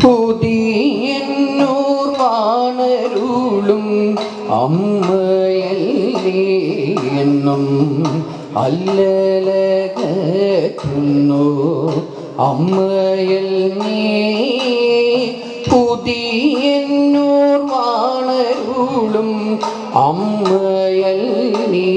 പുതിയന്നൂർ വാണരുളും അമ്മയല്ലേ എന്നും അല്ലലകറ്റുന്നു അമ്മയൽ നീ. പുതിയന്നൂർ വാണരുളും അമ്മയൽ നീ.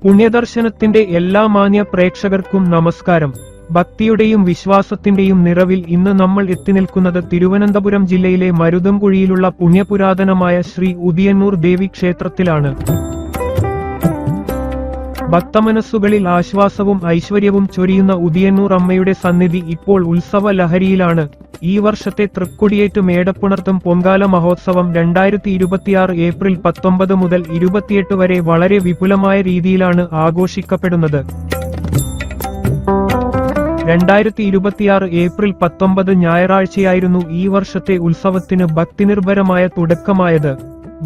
പുണ്യദർശനത്തിന്റെ എല്ലാ മാന്യ പ്രേക്ഷകർക്കും നമസ്കാരം. ഭക്തിയുടെയും വിശ്വാസത്തിന്റെയും നിറവിൽ ഇന്ന് നമ്മൾ എത്തിനിൽക്കുന്നത് തിരുവനന്തപുരം ജില്ലയിലെ മരുതംകുഴിയിലുള്ള പുണ്യപുരാതനമായ ശ്രീ ഉദിയന്നൂർ ദേവി ക്ഷേത്രത്തിലാണ്. ഭക്തമനസ്സുകളിൽ ആശ്വാസവും ഐശ്വര്യവും ചൊരിയുന്ന ഉദിയന്നൂർ അമ്മയുടെ സന്നിധി ഇപ്പോൾ ഉത്സവ ലഹരിയിലാണ്. ഈ വർഷത്തെ തൃക്കൊടിയേറ്റ് മേടപ്പുണർത്തും പൊങ്കാല മഹോത്സവം 2026 ഏപ്രിൽ 19 മുതൽ 28 വരെ വളരെ വിപുലമായ രീതിയിലാണ് ആഘോഷിക്കപ്പെടുന്നത്. 2026 ഏപ്രിൽ 19 ഞായറാഴ്ചയായിരുന്നു ഈ വർഷത്തെ ഉത്സവത്തിന് ഭക്തിനിർഭരമായ തുടക്കമായത്.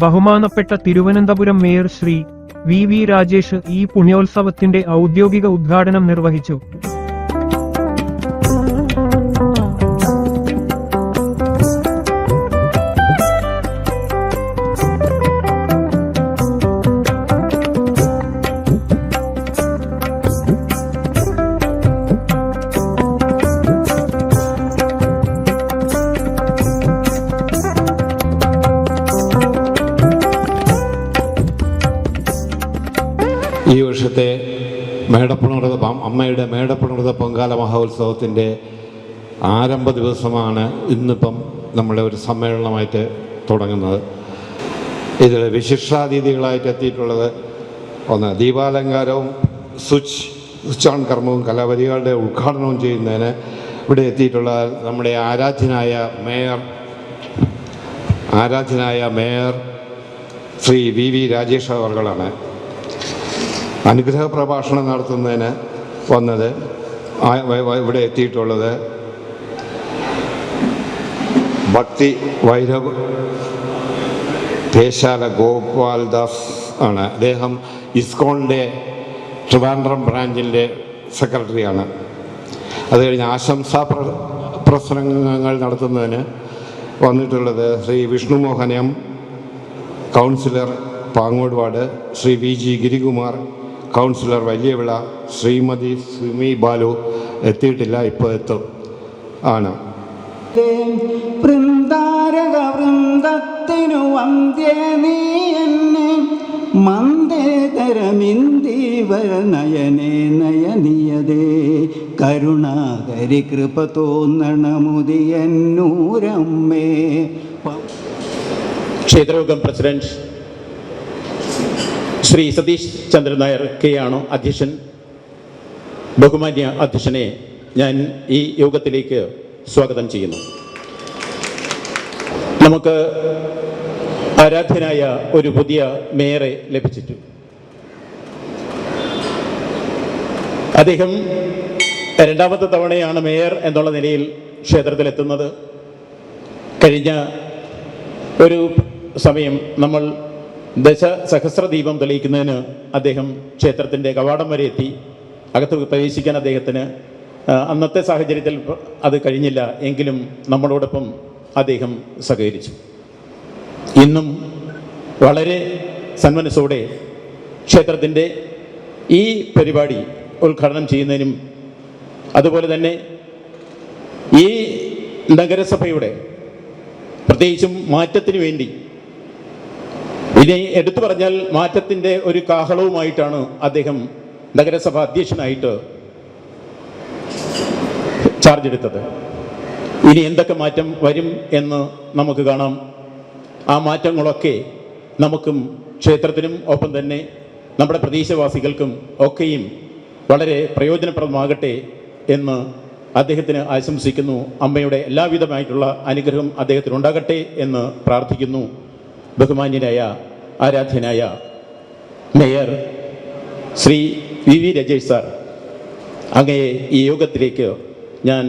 ബഹുമാനപ്പെട്ട തിരുവനന്തപുരം മേയർ ശ്രീ വി രാജേഷ് ഈ പുണ്യോത്സവത്തിന്റെ ഔദ്യോഗിക ഉദ്ഘാടനം നിർവഹിച്ചു. ഈ വർഷത്തെ അമ്മയുടെ മേടപ്പുണർത്ത പൊങ്കാല മഹോത്സവത്തിൻ്റെ ആരംഭ ദിവസമാണ് ഇന്നിപ്പം നമ്മുടെ ഒരു സമ്മേളനമായിട്ട് തുടങ്ങുന്നത്. ഇതിൽ വിശിഷ്ടാതിഥികളായിട്ട് എത്തിയിട്ടുള്ളത് ഒന്ന് ദീപാലങ്കാരവും സ്വിച്ച് ഓൺ കർമ്മവും കലാപരിപാടികളുടെ ഉദ്ഘാടനവും ചെയ്യുന്നതിന് ഇവിടെ എത്തിയിട്ടുള്ള നമ്മുടെ ആരാധ്യനായ മേയർ ശ്രീ വി രാജേഷ് അവർകളാണ്. അനുഗ്രഹ പ്രഭാഷണം നടത്തുന്നതിന് വന്നത് ഇവിടെ എത്തിയിട്ടുള്ളത് ഭക്തി വൈരവ് ദേശാല ഗോപാൽദാസ് ആണ്. അദ്ദേഹം ഇസ്കോണിൻ്റെ ട്രിവാൻഡ്രം ബ്രാഞ്ചിൻ്റെ സെക്രട്ടറിയാണ്. അത് കഴിഞ്ഞ് ആശംസാ പ്രസംഗങ്ങൾ നടത്തുന്നതിന് വന്നിട്ടുള്ളത് Shri Vishnumohan M, councillor Pangode ward, Shri V Girikumar, councillor Valiyavila, Shrimati Sumi Balu എത്തിയിട്ടില്ല, ഇപ്പോൾ എത്തും ആണ്. വൃന്ദത്തിനു വന്ധ്യേ നീ എന്നെ മന്ദേതരമിന്ദീവര നയനേ നയനിയതേ കരുണാകരി കൃപ തോന്നണമുദിയന്നൂരമ്മേ. ക്ഷേത്രയോഗം പ്രസിഡന്റ് ശ്രീ സതീഷ് ചന്ദ്രൻ നായർ കെയാണ് അധ്യക്ഷൻ. ബഹുമാന്യ അധ്യക്ഷനെ ഞാൻ ഈ യോഗത്തിലേക്ക് സ്വാഗതം ചെയ്യുന്നു. നമുക്ക് ആരാധ്യനായ ഒരു പുതിയ മേയറെ ലഭിച്ചിട്ടു. അദ്ദേഹം രണ്ടാമത്തെ തവണയാണ് മേയർ എന്നുള്ള നിലയിൽ ക്ഷേത്രത്തിലെത്തുന്നത്. കഴിഞ്ഞ ഒരു സമയം നമ്മൾ ദശസഹസ്രദീപം തെളിയിക്കുന്നതിന് അദ്ദേഹം ക്ഷേത്രത്തിൻ്റെ കവാടം വരെ എത്തി. അകത്ത് പ്രവേശിക്കാൻ അദ്ദേഹത്തിന് അന്നത്തെ സാഹചര്യത്തിൽ അത് കഴിഞ്ഞില്ല. എങ്കിലും നമ്മളോടൊപ്പം അദ്ദേഹം സഹകരിച്ചു. ഇന്നും വളരെ സന്മനസ്സോടെ ക്ഷേത്രത്തിൻ്റെ ഈ പരിപാടി ഉദ്ഘാടനം ചെയ്യുന്നതിനും അതുപോലെ തന്നെ ഈ നഗരസഭയുടെ പ്രത്യേകിച്ചും മാറ്റത്തിനു വേണ്ടി, ഇനി എടുത്തു പറഞ്ഞാൽ മാറ്റത്തിൻ്റെ ഒരു കാഹളവുമായിട്ടാണ് അദ്ദേഹം നഗരസഭ അധ്യക്ഷനായിട്ട് ചാർജ് എടുത്തത്. ഇനി എന്തൊക്കെ മാറ്റം വരും എന്ന് നമുക്ക് കാണാം. ആ മാറ്റങ്ങളൊക്കെ നമുക്കും ക്ഷേത്രത്തിനും ഒപ്പം തന്നെ നമ്മുടെ പ്രദേശവാസികൾക്കും ഒക്കെയും വളരെ പ്രയോജനപ്രദമാകട്ടെ എന്ന് അദ്ദേഹത്തിന് ആശംസിക്കുന്നു. അമ്മയുടെ എല്ലാവിധമായിട്ടുള്ള അനുഗ്രഹം അദ്ദേഹത്തിനുണ്ടാകട്ടെ എന്ന് പ്രാർത്ഥിക്കുന്നു. ബഹുമാന്യനായ ആരാധ്യനായ mayor Shri V Rajesh sir അങ്ങയെ ഈ യോഗത്തിലേക്ക് ഞാൻ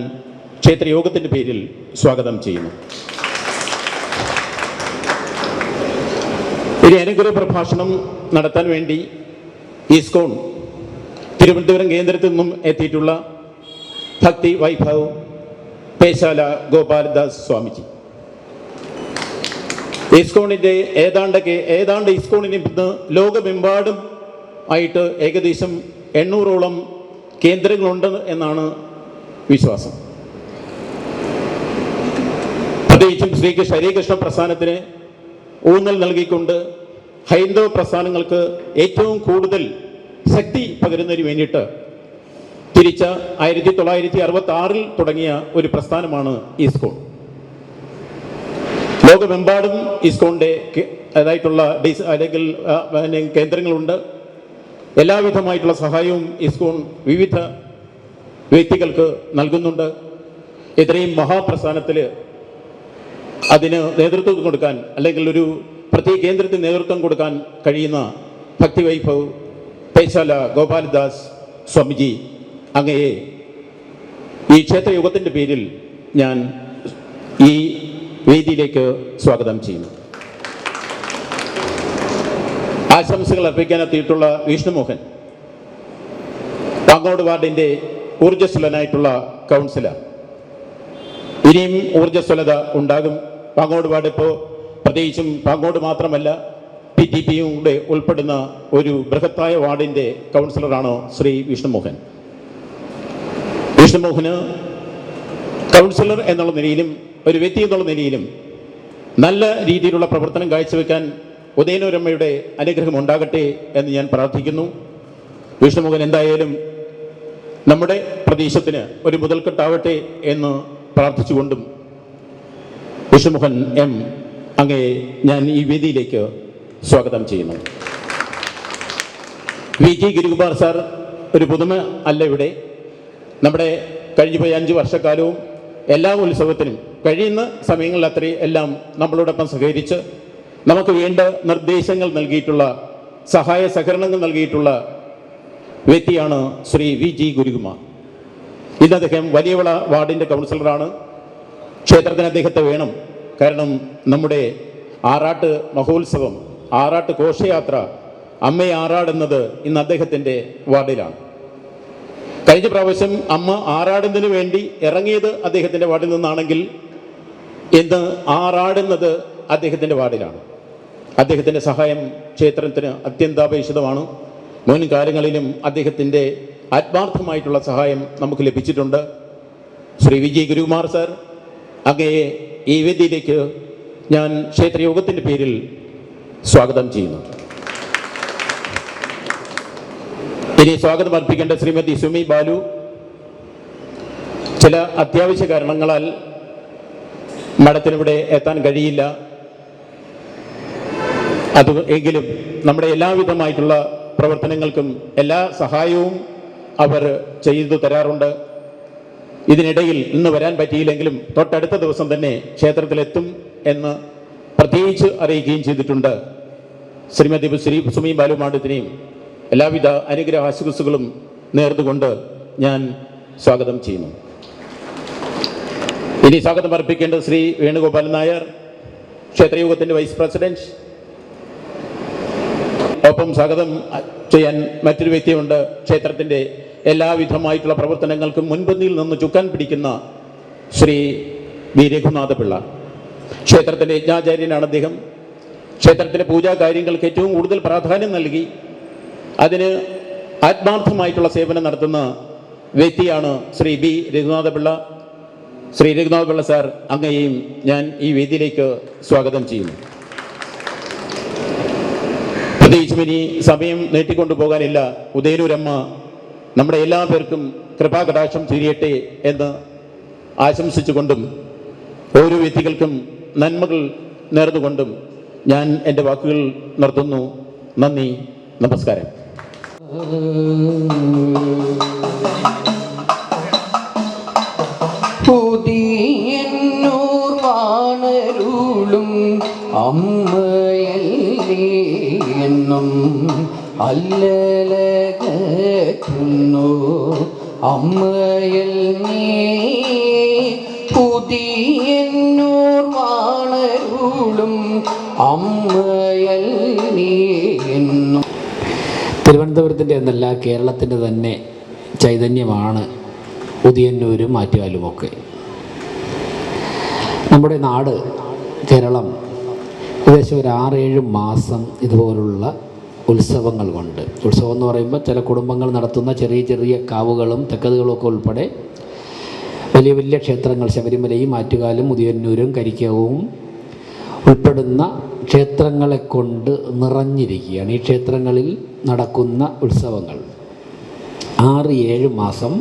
ക്ഷേത്രയോഗത്തിൻ്റെ പേരിൽ സ്വാഗതം ചെയ്യുന്നു. ഒരു അനുഗ്രഹ പ്രഭാഷണം നടത്താൻ വേണ്ടി ഈസ്കോൺ തിരുവനന്തപുരം കേന്ദ്രത്തിൽ നിന്നും എത്തിയിട്ടുള്ള ഭക്തി വൈഭവ് പേശാല ഗോപാലദാസ് സ്വാമിജി. ഈസ്കോണിൻ്റെ ഏതാണ്ട് ഈസ്കോണിന് ഇന്ന് ലോകമെമ്പാടും ആയിട്ട് ഏകദേശം 800ഓളം കേന്ദ്രങ്ങളുണ്ട് എന്നാണ് വിശ്വാസം. പ്രത്യേകിച്ചും ഹരികൃഷ്ണ പ്രസ്ഥാനത്തിന് ഊന്നൽ നൽകിക്കൊണ്ട് ഹൈന്ദവ പ്രസ്ഥാനങ്ങൾക്ക് ഏറ്റവും കൂടുതൽ ശക്തി പകരുന്നതിന് വേണ്ടിയിട്ട് തിരിച്ച 1966 തുടങ്ങിയ ഒരു പ്രസ്ഥാനമാണ് ഈസ്കോൺ. ലോകമെമ്പാടും ഈസ്കോണിൻ്റെ അതായിട്ടുള്ള അല്ലെങ്കിൽ കേന്ദ്രങ്ങളുണ്ട്. എല്ലാവിധമായിട്ടുള്ള സഹായവും ഈസ്കോൺ വിവിധ വ്യക്തികൾക്ക് നൽകുന്നുണ്ട്. ഇത്രയും മഹാപ്രസ്ഥാനത്തിൽ അതിന് നേതൃത്വം കൊടുക്കാൻ അല്ലെങ്കിൽ ഒരു പ്രത്യേക കേന്ദ്രത്തിന് നേതൃത്വം കൊടുക്കാൻ കഴിയുന്ന ഭക്തി വൈഭവ് പേശാല ഗോപാലദാസ് സ്വാമിജി അങ്ങയെ ഈ ക്ഷേത്രയോഗത്തിൻ്റെ പേരിൽ ഞാൻ ഈ വേദിയിലേക്ക് സ്വാഗതം ചെയ്യുന്നു. ആശംസകൾ അർപ്പിക്കാനെത്തിയിട്ടുള്ള വിഷ്ണുമോഹൻ, പാങ്ങോട് വാർഡിൻ്റെ ഊർജ്ജസ്വലനായിട്ടുള്ള കൗൺസിലർ. ഇനിയും ഊർജ്ജസ്വലത ഉണ്ടാകും. പാങ്ങോട് വാർഡ് ഇപ്പോൾ പ്രത്യേകിച്ചും പാങ്ങോട് മാത്രമല്ല PTPയും കൂടെ ഉൾപ്പെടുന്ന ഒരു ബൃഹത്തായ വാർഡിൻ്റെ കൗൺസിലറാണ് ശ്രീ വിഷ്ണുമോഹൻ. വിഷ്ണുമോഹന് കൗൺസിലർ എന്നുള്ള നിലയിലും ഒരു വ്യക്തി എന്നുള്ള നിലയിലും നല്ല രീതിയിലുള്ള പ്രവർത്തനം കാഴ്ചവെക്കാൻ ഉദയനൂരമ്മയുടെ അനുഗ്രഹം ഉണ്ടാകട്ടെ എന്ന് ഞാൻ പ്രാർത്ഥിക്കുന്നു. വിഷ്ണുമോഹൻ എന്തായാലും നമ്മുടെ പ്രദേശത്തിന് ഒരു മുതൽക്കെട്ടാവട്ടെ എന്ന് പ്രാർത്ഥിച്ചുകൊണ്ടും വിഷ്ണുമോഹൻ M അങ്ങയെ ഞാൻ ഈ വേദിയിലേക്ക് സ്വാഗതം ചെയ്യുന്നു. VG ഗിരികുമാർ സാർ ഒരു പുതുമ അല്ല ഇവിടെ. നമ്മുടെ കഴിഞ്ഞുപോയ 5 വർഷക്കാലവും എല്ലാ ഉത്സവത്തിനും കഴിയുന്ന സമയങ്ങളിൽ അത്രയും എല്ലാം നമ്മളോടൊപ്പം സഹകരിച്ച് നമുക്ക് വേണ്ട നിർദ്ദേശങ്ങൾ നൽകിയിട്ടുള്ള സഹായ സഹകരണങ്ങൾ നൽകിയിട്ടുള്ള വ്യക്തിയാണ് ശ്രീ VG ഗുരുകുമാർ. ഇന്ന് അദ്ദേഹം വലിയവള വാർഡിൻ്റെ കൗൺസിലറാണ്. ക്ഷേത്രത്തിന് അദ്ദേഹത്തെ വേണം. കാരണം നമ്മുടെ ആറാട്ട് മഹോത്സവം, ആറാട്ട് ഘോഷയാത്ര, അമ്മയെ ആറാടുന്നത് ഇന്ന് അദ്ദേഹത്തിൻ്റെ വാർഡിലാണ്. കഴിഞ്ഞ പ്രാവശ്യം അമ്മ ആറാടുന്നതിന് വേണ്ടി ഇറങ്ങിയത് അദ്ദേഹത്തിൻ്റെ വാർഡിൽ നിന്നാണെങ്കിൽ ഇന്ന് ആറാടുന്നത് അദ്ദേഹത്തിൻ്റെ വാർഡിലാണ്. അദ്ദേഹത്തിൻ്റെ സഹായം ക്ഷേത്രത്തിന് അത്യന്താപേക്ഷിതമാണ്. മുൻകാലങ്ങളിലും അദ്ദേഹത്തിൻ്റെ ആത്മാർത്ഥമായിട്ടുള്ള സഹായം നമുക്ക് ലഭിച്ചിട്ടുണ്ട്. ശ്രീ VG ഗുരുകുമാർ സാർ അങ്ങയെ ഈ വേദിയിലേക്ക് ഞാൻ ക്ഷേത്രയോഗത്തിൻ്റെ പേരിൽ സ്വാഗതം ചെയ്യുന്നു. ഇനി സ്വാഗതം അർപ്പിക്കേണ്ട ശ്രീമതി സുമി ബാലു ചില അത്യാവശ്യ കാരണങ്ങളാൽ മഠത്തിനിവിടെ എത്താൻ കഴിയില്ല. എങ്കിലും നമ്മുടെ എല്ലാവിധമായിട്ടുള്ള പ്രവർത്തനങ്ങൾക്കും എല്ലാ സഹായവും അവർ ചെയ്തു തരാറുണ്ട്. ഇതിനിടയിൽ ഇന്ന് വരാൻ പറ്റിയില്ലെങ്കിലും തൊട്ടടുത്ത ദിവസം തന്നെ ക്ഷേത്രത്തിലെത്തും എന്ന് പ്രത്യേകിച്ച് അറിയിക്കുകയും ചെയ്തിട്ടുണ്ട്. ശ്രീമതി സുമി ബാലു മാഡത്തിനെയും എല്ലാവിധ അനുഗ്രഹ ആശംസകളും നേർന്നുകൊണ്ട് ഞാൻ സ്വാഗതം ചെയ്യുന്നു. ഇനി സ്വാഗതം അർപ്പിക്കേണ്ടത് ശ്രീ വേണുഗോപാലൻ നായർ, ക്ഷേത്രയോഗത്തിൻ്റെ വൈസ് പ്രസിഡന്റ്. ഒപ്പം സ്വാഗതം ചെയ്യാൻ മറ്റൊരു വ്യക്തിയുണ്ട്. ക്ഷേത്രത്തിൻ്റെ എല്ലാവിധമായിട്ടുള്ള പ്രവർത്തനങ്ങൾക്കും മുൻപന്തിയിൽ നിന്ന് ചുക്കാൻ പിടിക്കുന്ന ശ്രീ വി രഘുനാഥ പിള്ള. ക്ഷേത്രത്തിൻ്റെ യജ്ഞാചാര്യനാണ് അദ്ദേഹം. ക്ഷേത്രത്തിലെ പൂജാ കാര്യങ്ങൾക്ക് ഏറ്റവും കൂടുതൽ പ്രാധാന്യം നൽകി അതിന് ആത്മാർത്ഥമായിട്ടുള്ള സേവനം നടത്തുന്ന വ്യക്തിയാണ് ശ്രീ ബി രഘുനാഥ പിള്ള. ശ്രീ രഘുനാഥ പിള്ള സാർ അങ്ങയെയും ഞാൻ ഈ വേദിയിലേക്ക് സ്വാഗതം ചെയ്യുന്നു. പ്രത്യേകിച്ചും ഇനി സമയം നീട്ടിക്കൊണ്ടു പോകാനില്ല. ഉദയനൂരമ്മ നമ്മുടെ എല്ലാ പേർക്കും കൃപാകടാക്ഷം ചൊരിയട്ടെ എന്ന് ആശംസിച്ചുകൊണ്ടും ഓരോ വ്യക്തികൾക്കും നന്മകൾ നേർന്നുകൊണ്ടും ഞാൻ എൻ്റെ വാക്കുകൾ നിർത്തുന്നു. നന്ദി, നമസ്കാരം. പുതിയന്നൂർ വാണരുളും അമ്മയല്ലേ എന്നും അല്ലലകറ്റുന്നു അമ്മയൽ നീ പുതിയന്നൂർ വാണരുളും അമ്മയൽ നീ എന്നും. തിരുവനന്തപുരത്തിൻ്റെ എന്നല്ല കേരളത്തിൻ്റെ തന്നെ ചൈതന്യമാണ് ഉദിയന്നൂരും ആറ്റുകാലുമൊക്കെ. നമ്മുടെ നാട് കേരളം ഏകദേശം ഒരു 6-7 മാസം ഇതുപോലുള്ള ഉത്സവങ്ങൾ കൊണ്ട്, ഉത്സവം എന്ന് പറയുമ്പോൾ ചില കുടുംബങ്ങൾ നടത്തുന്ന ചെറിയ ചെറിയ കാവുകളും തെക്കതുകളും ഒക്കെ ഉൾപ്പെടെ വലിയ വലിയ ക്ഷേത്രങ്ങൾ, ശബരിമലയും ആറ്റുകാലും ഉദിയന്നൂരും കരിക്കവും ഉൾപ്പെടുന്ന ക്ഷേത്രങ്ങളെ കൊണ്ട് നിറഞ്ഞിരിക്കുകയാണ്. ഈ ക്ഷേത്രങ്ങളിൽ നടക്കുന്ന ഉത്സവങ്ങൾ 6-7 മാസം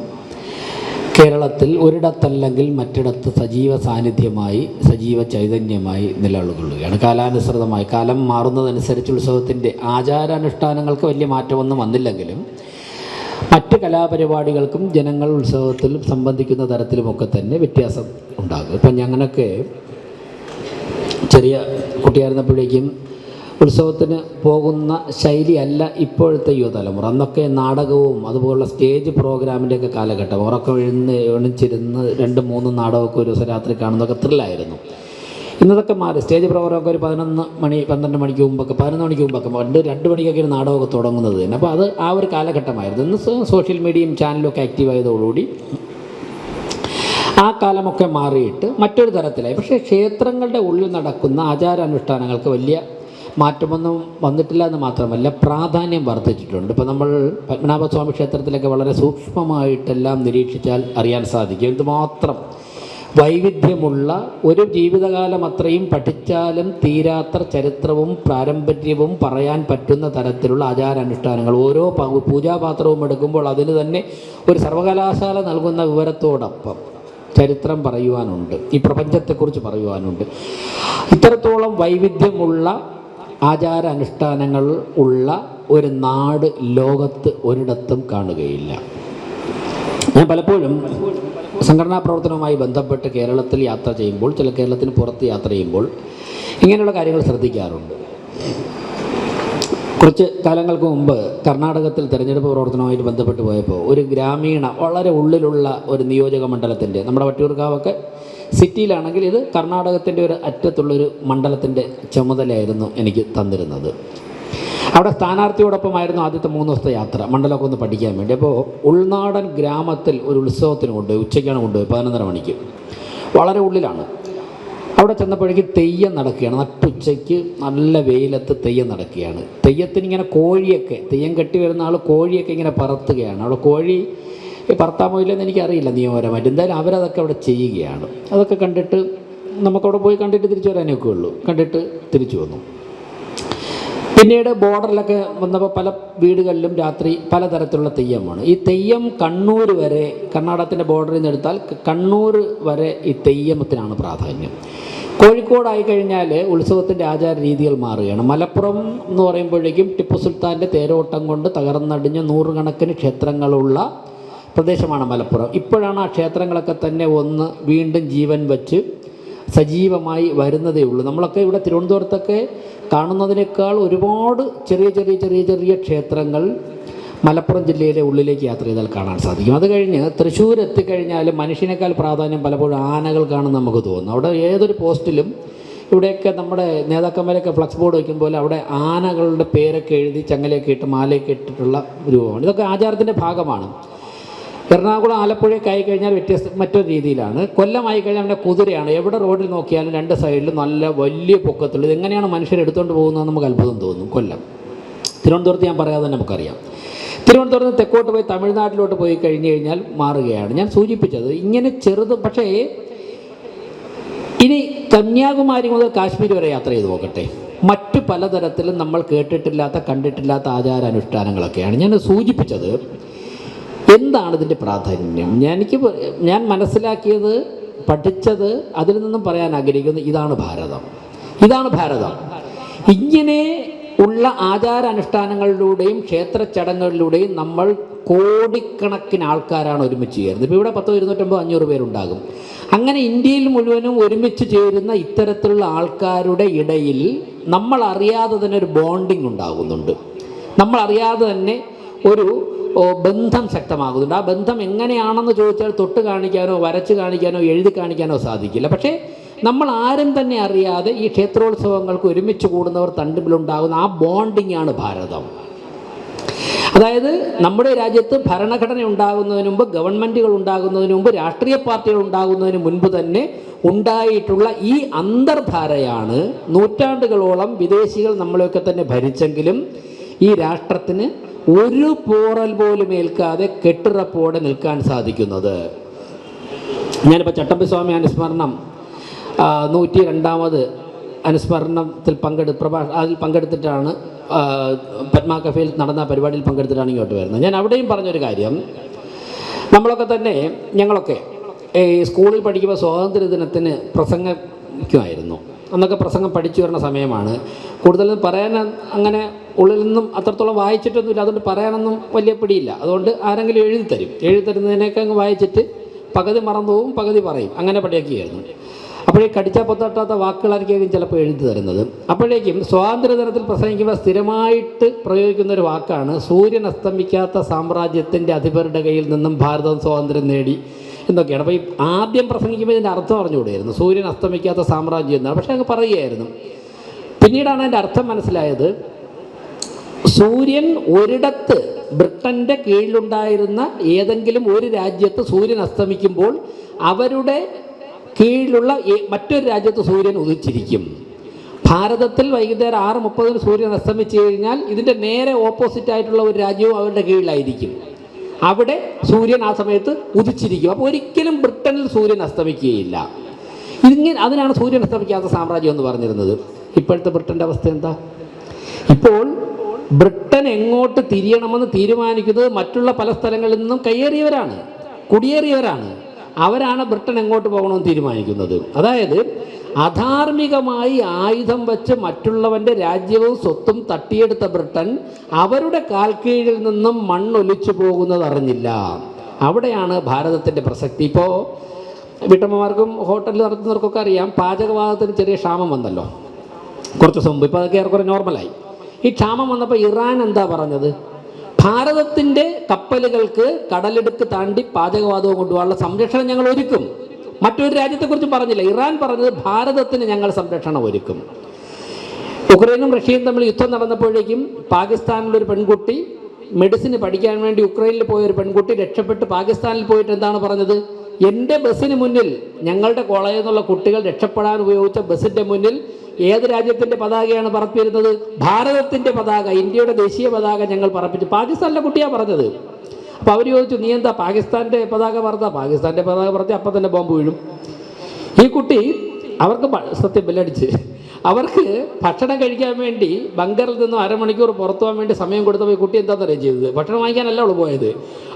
കേരളത്തിൽ ഒരിടത്തല്ലെങ്കിൽ മറ്റിടത്ത് സജീവ സാന്നിധ്യമായി, സജീവ ചൈതന്യമായി നിലകൊള്ളുകയാണ്. കാലാനുസൃതമായി, കാലം മാറുന്നതനുസരിച്ച് ഉത്സവത്തിൻ്റെ ആചാരാനുഷ്ഠാനങ്ങൾക്ക് വലിയ മാറ്റമൊന്നും വന്നില്ലെങ്കിലും മറ്റ് കലാപരിപാടികൾക്കും ജനങ്ങൾ ഉത്സവത്തിൽ സംബന്ധിക്കുന്ന തരത്തിലുമൊക്കെ തന്നെ വ്യത്യാസം ഉണ്ടാകും. ഇപ്പം ഞങ്ങളൊക്കെ ചെറിയ കുട്ടിയായിരുന്നപ്പോഴേക്കും ഉത്സവത്തിന് പോകുന്ന ശൈലിയല്ല ഇപ്പോഴത്തെ യുവതലമുറ. അന്നൊക്കെ നാടകവും അതുപോലുള്ള സ്റ്റേജ് പ്രോഗ്രാമിൻ്റെയൊക്കെ കാലഘട്ടം, ഉറക്കം എണിച്ചിരുന്ന് 2-3 നാടകമൊക്കെ ഒരു ദിവസം രാത്രി കാണുന്നതൊക്കെ ത്രില്ലായിരുന്നു. ഇന്നതൊക്കെ മാറി. സ്റ്റേജ് പ്രോഗ്രാമൊക്കെ ഒരു 11 മണി 12 മണിക്ക് മുമ്പൊക്കെ, 11 മണിക്ക് മുമ്പൊക്കെ, 2 മണിക്കൊക്കെ നാടകമൊക്കെ തുടങ്ങുന്നത് തന്നെ. അപ്പോൾ അത് ആ ഒരു കാലഘട്ടമായിരുന്നു. ഇന്ന് സോഷ്യൽ മീഡിയയും ചാനലും ഒക്കെ ആക്റ്റീവായതോടുകൂടി ആ കാലമൊക്കെ മാറിയിട്ട് മറ്റൊരു തരത്തിലായി. പക്ഷേ ക്ഷേത്രങ്ങളുടെ ഉള്ളിൽ നടക്കുന്ന ആചാരാനുഷ്ഠാനങ്ങൾക്ക് വലിയ മാറ്റമൊന്നും വന്നിട്ടില്ല എന്ന് മാത്രമല്ല, പ്രാധാന്യം വർദ്ധിച്ചിട്ടുണ്ട്. ഇപ്പോൾ നമ്മൾ പത്മനാഭസ്വാമി ക്ഷേത്രത്തിലൊക്കെ വളരെ സൂക്ഷ്മമായിട്ടെല്ലാം നിരീക്ഷിച്ചാൽ അറിയാൻ സാധിക്കും എന്തുമാത്രം വൈവിധ്യമുള്ള, ഒരു ജീവിതകാലം അത്രയും പഠിച്ചാലും തീരാത്ത ചരിത്രവും പാരമ്പര്യവും പറയാൻ പറ്റുന്ന തരത്തിലുള്ള ആചാരാനുഷ്ഠാനങ്ങൾ. ഓരോ പൂജാപാത്രവും എടുക്കുമ്പോൾ അതിന് തന്നെ ഒരു സർവകലാശാല നൽകുന്ന വിവരത്തോടൊപ്പം ചരിത്രം പറയുവാനുണ്ട്, ഈ പ്രപഞ്ചത്തെക്കുറിച്ച് പറയുവാനുണ്ട്. ഇത്രത്തോളം വൈവിധ്യമുള്ള ആചാരാനുഷ്ഠാനങ്ങൾ ഉള്ള ഒരു നാട് ലോകത്ത് ഒരിടത്തും കാണുകയില്ല. ഞാൻ പലപ്പോഴും സംഘടനാ പ്രവർത്തനവുമായി ബന്ധപ്പെട്ട് കേരളത്തിൽ യാത്ര ചെയ്യുമ്പോൾ, ചില കേരളത്തിന് പുറത്ത് യാത്ര ചെയ്യുമ്പോൾ ഇങ്ങനെയുള്ള കാര്യങ്ങൾ ശ്രദ്ധിക്കാറുണ്ട്. കുറച്ച് കാലങ്ങൾക്ക് മുമ്പ് കർണാടകത്തിൽ തെരഞ്ഞെടുപ്പ് പ്രവർത്തനവുമായിട്ട് ബന്ധപ്പെട്ട് പോയപ്പോൾ ഒരു ഗ്രാമീണ, വളരെ ഉള്ളിലുള്ള ഒരു നിയോജക മണ്ഡലത്തിൻ്റെ, നമ്മുടെ വട്ടിയൂർക്കാവൊക്കെ സിറ്റിയിലാണെങ്കിൽ ഇത് കർണാടകത്തിൻ്റെ ഒരു അറ്റത്തുള്ളൊരു മണ്ഡലത്തിൻ്റെ ചുമതലയായിരുന്നു എനിക്ക് തന്നിരുന്നത്. അവിടെ സ്ഥാനാർത്ഥിയോടൊപ്പമായിരുന്നു ആദ്യത്തെ 3 ദിവസത്തെ യാത്ര, മണ്ഡലമൊക്കെ ഒന്ന് പഠിക്കാൻ വേണ്ടി. അപ്പോൾ ഉൾനാടൻ ഗ്രാമത്തിൽ ഒരു ഉത്സവത്തിന് കൊണ്ടുപോയി, ഉച്ചയ്ക്കാണ് കൊണ്ടുപോയി, 11:30 മണിക്ക്. വളരെ ഉള്ളിലാണ്. അവിടെ ചെന്നപ്പോഴേക്കും തെയ്യം നടക്കുകയാണ്. നട്ടുച്ചയ്ക്ക് നല്ല വെയിലത്ത് തെയ്യം നടക്കുകയാണ്. തെയ്യത്തിന് ഇങ്ങനെ കോഴിയൊക്കെ, തെയ്യം കെട്ടി വരുന്ന ആൾ കോഴിയൊക്കെ ഇങ്ങനെ പറത്തുകയാണ്. അവിടെ കോഴി പറത്താമോ ഇല്ലെന്ന് എനിക്കറിയില്ല നിയമപരമായിട്ട്. എന്തായാലും അവരതൊക്കെ അവിടെ ചെയ്യുകയാണ്. അതൊക്കെ കണ്ടിട്ട് നമുക്കവിടെ പോയി കണ്ടിട്ട് തിരിച്ചു വരാനൊക്കെ ഉള്ളൂ. കണ്ടിട്ട് തിരിച്ചു വന്നു. പിന്നീട് ബോർഡറിലൊക്കെ വന്നപ്പോൾ പല വീടുകളിലും രാത്രി പലതരത്തിലുള്ള തെയ്യമാണ്. ഈ തെയ്യം കണ്ണൂർ വരെ, കർണാടകത്തിൻ്റെ ബോർഡറിൽ നിന്ന് എടുത്താൽ കണ്ണൂർ വരെ ഈ തെയ്യത്തിനാണ് പ്രാധാന്യം. കോഴിക്കോടായി കഴിഞ്ഞാൽ ഉത്സവത്തിൻ്റെ ആചാര രീതികൾ മാറുകയാണ്. മലപ്പുറം എന്ന് പറയുമ്പോഴേക്കും ടിപ്പു സുൽത്താൻ്റെ തേരോട്ടം കൊണ്ട് തകർന്നടിഞ്ഞ 100 കണക്കിന് ക്ഷേത്രങ്ങളുള്ള പ്രദേശമാണ് മലപ്പുറം. ഇപ്പോഴാണ് ആ ക്ഷേത്രങ്ങളൊക്കെ തന്നെ ഒന്ന് വീണ്ടും ജീവൻ വച്ച് സജീവമായി വരുന്നതേ ഉള്ളൂ. നമ്മളൊക്കെ ഇവിടെ തിരുവനന്തപുരത്തൊക്കെ കാണുന്നതിനേക്കാൾ ഒരുപാട് ചെറിയ ചെറിയ ചെറിയ ചെറിയ ക്ഷേത്രങ്ങൾ മലപ്പുറം ജില്ലയിലെ ഉള്ളിലേക്ക് യാത്ര ചെയ്താൽ കാണാൻ സാധിക്കും. അത് കഴിഞ്ഞ് തൃശ്ശൂർ എത്തിക്കഴിഞ്ഞാൽ മനുഷ്യനേക്കാൾ പ്രാധാന്യം പലപ്പോഴും ആനകൾക്കാണെന്ന് നമുക്ക് തോന്നുന്നു. അവിടെ ഏതൊരു പോസ്റ്റിലും ഇവിടെയൊക്കെ നമ്മുടെ നേതാക്കന്മാരൊക്കെ ഫ്ലക്സ് ബോർഡ് വയ്ക്കുമ്പോൾ അവിടെ ആനകളുടെ പേരൊക്കെ എഴുതി ചങ്ങലയൊക്കെ ഇട്ട് മാലയൊക്കെ ഇട്ടിട്ടുള്ള രൂപമാണ്. ഇതൊക്കെ ആചാരത്തിൻ്റെ ഭാഗമാണ്. എറണാകുളം ആലപ്പുഴയൊക്കെ ആയിക്കഴിഞ്ഞാൽ മറ്റൊരു രീതിയിലാണ്. കൊല്ലമായി കഴിഞ്ഞാൽ അവിടെ കുതിരയാണ്. എവിടെ റോഡിൽ നോക്കിയാലും 2 സൈഡിലും നല്ല വലിയ പൊക്കത്തുള്ളൂ. ഇതെങ്ങനെയാണ് മനുഷ്യർ എടുത്തുകൊണ്ട് പോകുന്നത് നമുക്ക് അത്ഭുതം തോന്നും. കൊല്ലം, തിരുവനന്തപുരത്ത് ഞാൻ പറയാതെ തന്നെ നമുക്കറിയാം. തിരുവനന്തപുരത്ത് തെക്കോട്ട് പോയി തമിഴ്നാട്ടിലോട്ട് പോയി കഴിഞ്ഞ് കഴിഞ്ഞാൽ മാറുകയാണ്. ഞാൻ സൂചിപ്പിച്ചത് ഇങ്ങനെ ചെറുത്. പക്ഷേ ഇനി കന്യാകുമാരി മുതൽ കാശ്മീർ വരെ യാത്ര ചെയ്ത് നോക്കട്ടെ, മറ്റു പലതരത്തിലും നമ്മൾ കേട്ടിട്ടില്ലാത്ത കണ്ടിട്ടില്ലാത്ത ആചാരാനുഷ്ഠാനങ്ങളൊക്കെയാണ് ഞാൻ സൂചിപ്പിച്ചത്. എന്താണ് ഇതിൻ്റെ പ്രാധാന്യം? ഞാൻ മനസ്സിലാക്കിയത്, പഠിച്ചത്, അതിൽ നിന്നും പറയാൻ ആഗ്രഹിക്കുന്നത് ഇതാണ് ഭാരതം. ഇതാണ് ഭാരതം. ഇങ്ങനെ ഉള്ള ആചാരാനുഷ്ഠാനങ്ങളിലൂടെയും ക്ഷേത്ര ചടങ്ങുകളിലൂടെയും നമ്മൾ കോടിക്കണക്കിന് ആൾക്കാരാണ് ഒരുമിച്ച് ചേരുന്നത്. ഇപ്പോൾ ഇവിടെ 100, 250, 500 പേരുണ്ടാകും. അങ്ങനെ ഇന്ത്യയിൽ മുഴുവനും ഒരുമിച്ച് ചേരുന്ന ഇത്തരത്തിലുള്ള ആൾക്കാരുടെ ഇടയിൽ നമ്മൾ അറിയാതെ തന്നെ ഒരു ബോണ്ടിങ് ഉണ്ടാകുന്നുണ്ട്. നമ്മൾ അറിയാതെ തന്നെ ഒരു ബന്ധം ശക്തമാകുന്നുണ്ട്. ആ ബന്ധം എങ്ങനെയാണെന്ന് ചോദിച്ചാൽ തൊട്ട് കാണിക്കാനോ വരച്ച് കാണിക്കാനോ എഴുതി കാണിക്കാനോ സാധിക്കില്ല. പക്ഷേ നമ്മൾ ആരും തന്നെ അറിയാതെ ഈ ക്ഷേത്രോത്സവങ്ങൾക്ക് ഒരുമിച്ച് കൂടുന്നവർ തമ്മിലുണ്ടാകുന്ന ആ ബോണ്ടിങ് ആണ് ഭാരതം. അതായത് നമ്മുടെ രാജ്യത്ത് ഭരണഘടന ഉണ്ടാകുന്നതിന് മുമ്പ്, ഗവൺമെൻറ്റുകൾ ഉണ്ടാകുന്നതിന് മുമ്പ്, രാഷ്ട്രീയ പാർട്ടികൾ ഉണ്ടാകുന്നതിന് മുൻപ് തന്നെ ഉണ്ടായിട്ടുള്ള ഈ അന്തർധാരയാണ് നൂറ്റാണ്ടുകളോളം വിദേശികൾ നമ്മളെയൊക്കെ തന്നെ ഭരിച്ചെങ്കിലും ഈ രാഷ്ട്രത്തിന് ഒരു പോറൽ പോലും ഏൽക്കാതെ കെട്ടുറപ്പോടെ നിൽക്കാൻ സാധിക്കുന്നത്. ഞാനിപ്പോൾ ചട്ടമ്പിസ്വാമി അനുസ്മരണം 102ാമത് അനുസ്മരണത്തിൽ അതിൽ പങ്കെടുത്തിട്ടാണ് പത്മ കഫേയിൽ നടന്ന പരിപാടിയിൽ പങ്കെടുത്തിട്ടാണ് ഇങ്ങോട്ട് വരുന്നത്. ഞാൻ അവിടെയും പറഞ്ഞൊരു കാര്യം, നമ്മളൊക്കെ തന്നെ ഞങ്ങളൊക്കെ ഈ സ്കൂളിൽ പഠിക്കുമ്പോൾ സ്വാതന്ത്ര്യദിനത്തിന് പ്രസംഗിക്കുമായിരുന്നു. അന്നൊക്കെ പ്രസംഗം പഠിച്ചു വരുന്ന സമയമാണ്. കൂടുതലും പറയാൻ അങ്ങനെ ഉള്ളിൽ നിന്നും അത്രത്തോളം വായിച്ചിട്ടൊന്നുമില്ല, അതുകൊണ്ട് പറയാനൊന്നും വലിയ പിടിയില്ല. അതുകൊണ്ട് ആരെങ്കിലും എഴുതി തരുന്നതിനൊക്കെ അങ്ങ് വായിച്ചിട്ട് പകുതി മറന്നു പോവും, പകുതി പറയും, അങ്ങനെ പഠിക്കുകയായിരുന്നു. അപ്പോഴേ കടിച്ചാൽ പൊത്തട്ടാത്ത വാക്കുകളായിരിക്കും ചിലപ്പോൾ എഴുതി തരുന്നത്. അപ്പോഴേക്കും സ്വാതന്ത്ര്യദിനത്തിൽ പ്രസംഗിക്കുമ്പോൾ സ്ഥിരമായിട്ട് പ്രയോഗിക്കുന്ന ഒരു വാക്കാണ് സൂര്യൻ അസ്തമിക്കാത്ത സാമ്രാജ്യത്തിൻ്റെ അധിപരുടെ കയ്യിൽ നിന്നും ഭാരതം സ്വാതന്ത്ര്യം നേടി എന്നൊക്കെയാണ്. അപ്പോൾ ഈ ആദ്യം പ്രസംഗിക്കുമ്പോൾ ഇതിൻ്റെ അർത്ഥം അറിഞ്ഞുകൂടായിരുന്നു, സൂര്യൻ അസ്തമിക്കാത്ത സാമ്രാജ്യം എന്നാണ്. പക്ഷേ അങ്ങ് പറയുകയായിരുന്നു. പിന്നീടാണ് അതിൻ്റെ അർത്ഥം മനസ്സിലായത്. സൂര്യൻ ഒരിടത്ത് ബ്രിട്ടൻ്റെ കീഴിലുണ്ടായിരുന്ന ഏതെങ്കിലും ഒരു രാജ്യത്ത് സൂര്യൻ അസ്തമിക്കുമ്പോൾ അവരുടെ കീഴിലുള്ള മറ്റൊരു രാജ്യത്ത് സൂര്യൻ ഉദിച്ചിരിക്കും. ഭാരതത്തിൽ വൈകുന്നേരം 6:30 സൂര്യൻ അസ്തമിച്ചു കഴിഞ്ഞാൽ ഇതിൻ്റെ നേരെ ഓപ്പോസിറ്റ് ആയിട്ടുള്ള ഒരു രാജ്യവും അവരുടെ കീഴിലായിരിക്കും. അവിടെ സൂര്യൻ ആ സമയത്ത് ഉദിച്ചിരിക്കും. അപ്പോൾ ഒരിക്കലും ബ്രിട്ടനിൽ സൂര്യൻ അസ്തമിക്കുകയില്ല. അതിനാണ് സൂര്യൻ അസ്തമിക്കാത്ത സാമ്രാജ്യം എന്ന് പറഞ്ഞിരുന്നത്. ഇപ്പോഴത്തെ ബ്രിട്ടൻ്റെ അവസ്ഥ എന്താ? ഇപ്പോൾ ബ്രിട്ടൻ എങ്ങോട്ട് തിരിയണമെന്ന് തീരുമാനിക്കുന്നത് മറ്റുള്ള പല സ്ഥലങ്ങളിൽ നിന്നും കയ്യേറിയവരാണ്, കുടിയേറിയവരാണ്. അവരാണ് ബ്രിട്ടൻ എങ്ങോട്ട് പോകണമെന്ന് തീരുമാനിക്കുന്നത്. അതായത് അധാർമികമായി ആയുധം വെച്ച് മറ്റുള്ളവൻ്റെ രാജ്യവും സ്വത്തും തട്ടിയെടുത്ത ബ്രിട്ടൻ അവരുടെ കാൽക്കീഴിൽ നിന്നും മണ്ണൊലിച്ചു പോകുന്നത് അറിഞ്ഞില്ല. അവിടെയാണ് ഭാരതത്തിൻ്റെ പ്രസക്തി. ഇപ്പോൾ വീട്ടമ്മമാർക്കും ഹോട്ടലിൽ നടത്തുന്നവർക്കൊക്കെ അറിയാം, പാചകവാതത്തിന് ചെറിയ ക്ഷാമം വന്നല്ലോ കുറച്ച് ദിവസം മുമ്പ്. ഇപ്പോൾ അതൊക്കെ ഏറെക്കുറെ നോർമലായി. ഈ ക്ഷാമം വന്നപ്പോൾ ഇറാൻ എന്താ പറഞ്ഞത്? ഭാരതത്തിൻ്റെ കപ്പലുകൾക്ക് കടലിടുക്ക് താണ്ടി പാചകവാതകം കൊണ്ടുപോകാനുള്ള സംരക്ഷണം ഞങ്ങൾ ഒരുക്കും. മറ്റൊരു രാജ്യത്തെക്കുറിച്ച് പറഞ്ഞില്ല. ഇറാൻ പറഞ്ഞത് ഭാരതത്തിന് ഞങ്ങൾ സംരക്ഷണം ഒരുക്കും. ഉക്രൈനും റഷ്യയും തമ്മിൽ യുദ്ധം നടന്നപ്പോഴേക്കും പാകിസ്ഥാനിലൊരു പെൺകുട്ടി മെഡിസിന് പഠിക്കാൻ വേണ്ടി ഉക്രൈനിൽ പോയൊരു പെൺകുട്ടി രക്ഷപ്പെട്ട് പാകിസ്ഥാനിൽ പോയിട്ട് എന്താണ് പറഞ്ഞത്? എൻ്റെ ബസ്സിന് മുന്നിൽ, ഞങ്ങളുടെ കോളേജിൽ നിന്നുള്ള കുട്ടികൾ രക്ഷപ്പെടാൻ ഉപയോഗിച്ച ബസ്സിൻ്റെ മുന്നിൽ ഏത് രാജ്യത്തിൻ്റെ പതാകയാണ് പറപ്പിയിരുന്നത്? ഭാരതത്തിൻ്റെ പതാക, ഇന്ത്യയുടെ ദേശീയ പതാക ഞങ്ങൾ പറപ്പിച്ചു. പാകിസ്ഥാനിലെ കുട്ടിയാണ് പറഞ്ഞത്. അപ്പോൾ അവർ ചോദിച്ചു, നീ എന്താ പാകിസ്ഥാൻ്റെ പതാക പറത്താ? പാകിസ്ഥാൻ്റെ പതാക പറത്തി അപ്പം തന്നെ ബോംബ് വീഴും. ഈ കുട്ടി അവർക്ക് സത്യം ബെല്ലടിച്ച് അവർക്ക് ഭക്ഷണം കഴിക്കാൻ വേണ്ടി ബങ്കറിൽ നിന്നും അരമണിക്കൂർ പുറത്തു പോകാൻ വേണ്ടി സമയം കൊടുത്തപ്പോൾ ഈ കുട്ടി എന്താണെന്നറിയാം ചെയ്തത്? ഭക്ഷണം വാങ്ങിക്കാനല്ല അവൾ പോയത്.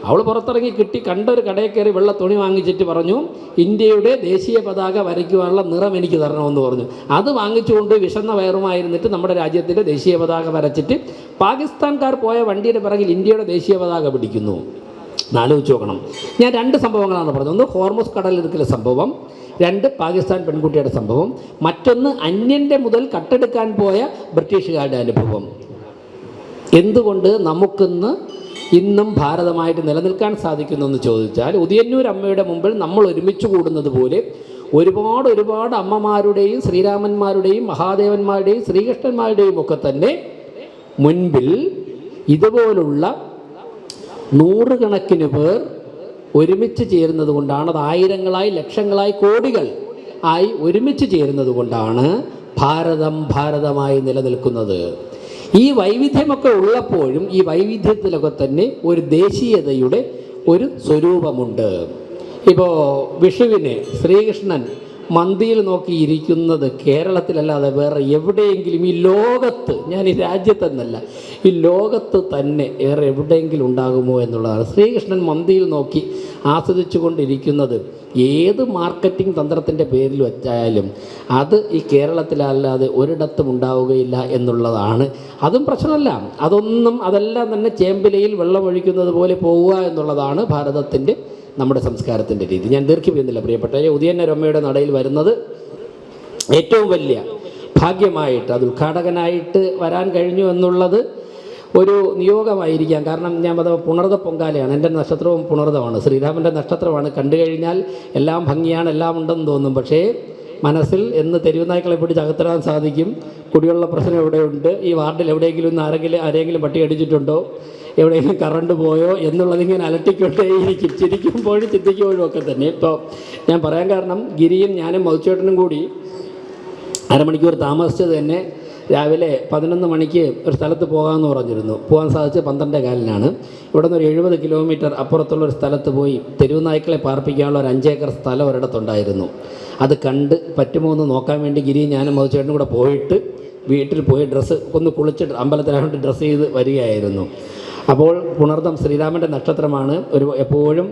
അവൾ പുറത്തിറങ്ങി കണ്ട ഒരു കടയിൽ കയറി വെള്ള തുണി വാങ്ങിച്ചിട്ട് പറഞ്ഞു, ഇന്ത്യയുടെ ദേശീയ പതാക വരയ്ക്കുവാനുള്ള നിറം എനിക്ക് തരണമെന്ന് പറഞ്ഞു. അത് വാങ്ങിച്ചുകൊണ്ട് വിശന്ന വയറുമായിരുന്നിട്ട് നമ്മുടെ രാജ്യത്തിൻ്റെ ദേശീയ പതാക വരച്ചിട്ട് പാകിസ്ഥാൻകാർ പോയ വണ്ടിയുടെ പിറകിൽ ഇന്ത്യയുടെ ദേശീയ പതാക പിടിക്കുന്നു. ആലോചിച്ച് നോക്കണം. ഞാൻ 2 സംഭവങ്ങളാണ് പറഞ്ഞത്. ഒന്ന് ഹോർമുസ് കടലിടുക്കിലെ സംഭവം, 2 പാകിസ്ഥാൻ പെൺകുട്ടിയുടെ സംഭവം, മറ്റൊന്ന് അന്യൻ്റെ മുതൽ കട്ടെടുക്കാൻ പോയ ബ്രിട്ടീഷുകാരുടെ അനുഭവം. എന്തുകൊണ്ട് നമുക്കിന്ന് ഇന്നും ഭാരതമായിട്ട് നിലനിൽക്കാൻ സാധിക്കുന്നു എന്ന് ചോദിച്ചാൽ, ഉദയന്നൂർ അമ്മയുടെ മുമ്പിൽ നമ്മൾ ഒരുമിച്ച് കൂടുന്നത് പോലെ ഒരുപാട് അമ്മമാരുടെയും ശ്രീരാമന്മാരുടെയും മഹാദേവന്മാരുടെയും ശ്രീകൃഷ്ണന്മാരുടെയും ഒക്കെ തന്നെ മുൻപിൽ ഇതുപോലുള്ള 100 കണക്കിന് പേർ ഒരുമിച്ച് ചേരുന്നത് കൊണ്ടാണ്, അത് ആയിരങ്ങളായി ലക്ഷങ്ങളായി കോടികൾ ആയി ഒരുമിച്ച് ചേരുന്നത് കൊണ്ടാണ് ഭാരതമായി നിലനിൽക്കുന്നത്. ഈ വൈവിധ്യമൊക്കെ ഉള്ളപ്പോഴും ഈ വൈവിധ്യത്തിലൊക്കെ തന്നെ ഒരു ദേശീയതയുടെ ഒരു സ്വരൂപമുണ്ട്. ഇപ്പോൾ വിഷുവിന് ശ്രീകൃഷ്ണൻ മന്തിയിൽ നോക്കിയിരിക്കുന്നത് കേരളത്തിലല്ലാതെ വേറെ എവിടെയെങ്കിലും ഈ ലോകത്ത്, ഞാൻ ഈ രാജ്യത്തെന്നല്ല, ഈ ലോകത്ത് തന്നെ വേറെ എവിടെയെങ്കിലും ഉണ്ടാകുമോ എന്നുള്ളതാണ്. ശ്രീകൃഷ്ണൻ മന്തിയിൽ നോക്കി ആസ്വദിച്ചു കൊണ്ടിരിക്കുന്നത് ഏത് മാർക്കറ്റിംഗ് തന്ത്രത്തിൻ്റെ പേരിൽ വെച്ചായാലും അത് ഈ കേരളത്തിലല്ലാതെ ഒരിടത്തും ഉണ്ടാവുകയില്ല എന്നുള്ളതാണ്. അതും പ്രശ്നമല്ല. അതെല്ലാം തന്നെ ചേമ്പിലയിൽ വെള്ളമൊഴിക്കുന്നത് പോലെ പോവുക എന്നുള്ളതാണ് ഭാരതത്തിൻ്റെ, നമ്മുടെ സംസ്കാരത്തിൻ്റെ രീതി. ഞാൻ ദീർഘിപ്പിക്കുന്നില്ല പ്രിയപ്പെട്ടവരെ. ഉദയന്നരമ്മയുടെ നടയിൽ വരുന്നത് ഏറ്റവും വലിയ ഭാഗ്യമായിട്ട്, അത് ഉദ്ഘാടകനായിട്ട് വരാൻ കഴിഞ്ഞു എന്നുള്ളത് ഒരു നിയോഗമായിരിക്കാം. കാരണം ഞാൻ പറഞ്ഞ പുണർത പൊങ്കാലയാണ്, എൻ്റെ നക്ഷത്രവും പുണർതമാണ്, ശ്രീരാമൻ്റെ നക്ഷത്രമാണ്. കണ്ടു കഴിഞ്ഞാൽ എല്ലാം ഭംഗിയാണ്, എല്ലാം ഉണ്ടെന്ന് തോന്നും. പക്ഷേ മനസ്സിൽ എന്ന് തെരുവുനായ്ക്കളെ പിടിച്ച് അകത്തിടാൻ സാധിക്കും. കുടിവെള്ള പ്രശ്നം എവിടെയുണ്ട്, ഈ വാർഡിൽ എവിടെയെങ്കിലും ഇന്ന് ആരെങ്കിലും പട്ടി അടിച്ചിട്ടുണ്ടോ, എവിടെയെങ്കിലും കറണ്ട് പോയോ എന്നുള്ളതിങ്ങനെ അലട്ടിക്കൊണ്ടേയിരിക്കും, ചിരിക്കുമ്പോഴും ചിന്തിക്കുമ്പോഴും ഒക്കെ തന്നെ. ഇപ്പോൾ ഞാൻ പറയാൻ കാരണം, ഗിരിയും ഞാനും മധുച്ചേട്ടനും കൂടി അരമണിക്കൂർ താമസിച്ചത് തന്നെ രാവിലെ 11 മണിക്ക് ഒരു സ്ഥലത്ത് പോകാമെന്ന് പറഞ്ഞിരുന്നു. പോകാൻ സാധിച്ചത് 12:15. ഇവിടെ നിന്ന് ഒരു 70 കിലോമീറ്റർ അപ്പുറത്തുള്ള ഒരു സ്ഥലത്ത് പോയി തെരുവുനായ്ക്കളെ പാർപ്പിക്കാനുള്ള ഒരു 5 ഏക്കർ സ്ഥലം ഒരിടത്തുണ്ടായിരുന്നു. അത് കണ്ട് പറ്റുമോ എന്ന് നോക്കാൻ വേണ്ടി ഗിരിയും ഞാനും മധുച്ചേട്ടനും കൂടെ പോയിട്ട് വീട്ടിൽ പോയി ഡ്രസ്സ് ഒന്ന് കുളിച്ചിട്ട് അമ്പലത്തിലായിട്ട് ഡ്രസ്സ് ചെയ്ത് വരികയായിരുന്നു. അപ്പോൾ പുണർതം ശ്രീരാമൻ്റെ നക്ഷത്രമാണ്. എപ്പോഴും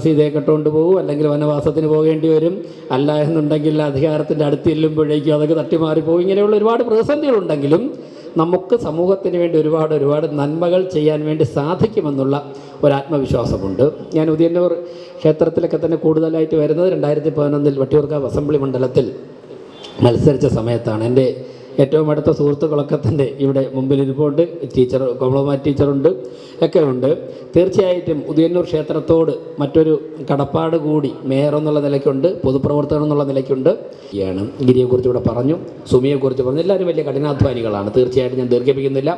സീതയെ കെട്ടുകൊണ്ട് പോകും, അല്ലെങ്കിൽ വനവാസത്തിന് പോകേണ്ടി വരും, അല്ല എന്നുണ്ടെങ്കിൽ അധികാരത്തിൻ്റെ അടുത്ത് ചെല്ലുമ്പോഴേക്കും അതൊക്കെ തട്ടിമാറിപ്പോകും. ഇങ്ങനെയുള്ള ഒരുപാട് പ്രതിസന്ധികളുണ്ടെങ്കിലും നമുക്ക് സമൂഹത്തിന് വേണ്ടി ഒരുപാട് നന്മകൾ ചെയ്യാൻ വേണ്ടി സാധിക്കുമെന്നുള്ള ഒരാത്മവിശ്വാസമുണ്ട്. ഞാൻ ഉദയന്നൂർ ക്ഷേത്രത്തിലൊക്കെ തന്നെ കൂടുതലായിട്ട് വരുന്നത് 2011 വട്ടിയൂർക്കാവ് അസംബ്ലി മണ്ഡലത്തിൽ മത്സരിച്ച സമയത്താണ്. എൻ്റെ ഏറ്റവും അടുത്ത സുഹൃത്തുക്കളൊക്കെ തന്നെ ഇവിടെ മുമ്പിലിരിപ്പുണ്ട്. ടീച്ചർ, കോമളകുമാരി ടീച്ചറുണ്ട്, ഒക്കെ ഉണ്ട്. തീർച്ചയായിട്ടും ഉദയന്നൂർ ക്ഷേത്രത്തോട് മറ്റൊരു കടപ്പാട് കൂടി മേയർ എന്നുള്ള നിലയ്ക്കുണ്ട്, പൊതുപ്രവർത്തകൻ എന്നുള്ള നിലയ്ക്കുണ്ട്. ഗിരിയെക്കുറിച്ച് ഇവിടെ പറഞ്ഞു, സുമിയെക്കുറിച്ച് പറഞ്ഞു. എല്ലാവരും വലിയ കഠിനാധ്വാനികളാണ്. തീർച്ചയായിട്ടും ഞാൻ ദീർഘിപ്പിക്കുന്നില്ല.